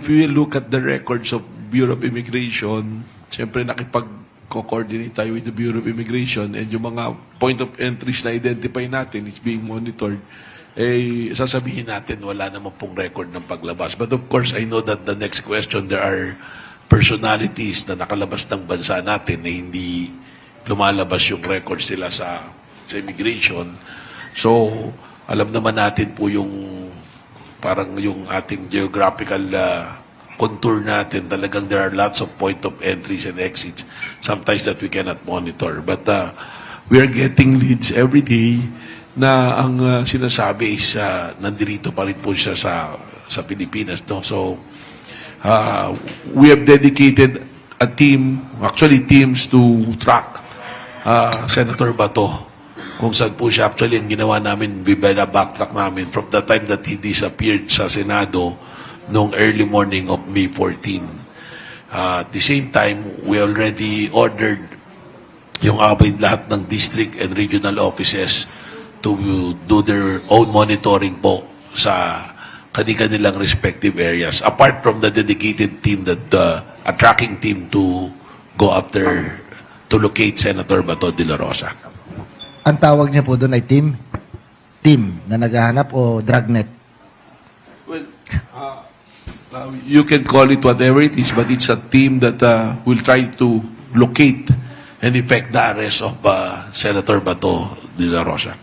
if we look at the records of Bureau of Immigration, siyempre nakipag-coordinate tayo with the Bureau of Immigration, and yung mga point of entries na identify natin is being monitored, eh, sasabihin natin wala naman pong record ng paglabas. But of course, I know that the next question, there are personalities na nakalabas ng bansa natin na hindi lumalabas yung records nila sa immigration. So, alam naman natin po yung parang yung ating geographical contour natin, talagang there are lots of point of entries and exits, sometimes that we cannot monitor. But we are getting leads every day na ang sinasabi is nandirito pa rin po siya sa Pilipinas. No? So, we have dedicated a team, actually teams, to track Senator Bato. Kung saan po siya, actually, ang ginawa namin, backtrack namin from the time that he disappeared sa Senado noong early morning of May 14. At the same time, we already ordered yung lahat ng district and regional offices to do their own monitoring po sa kanilang respective areas. Apart from the dedicated team, a tracking team to go after, to locate Senator Bato de la Rosa. Ang tawag niya po doon ay team na naghahanap o dragnet? Well, you can call it whatever it is, but it's a team that will try to locate and effect the arrest of Senator Bato de la Rosa.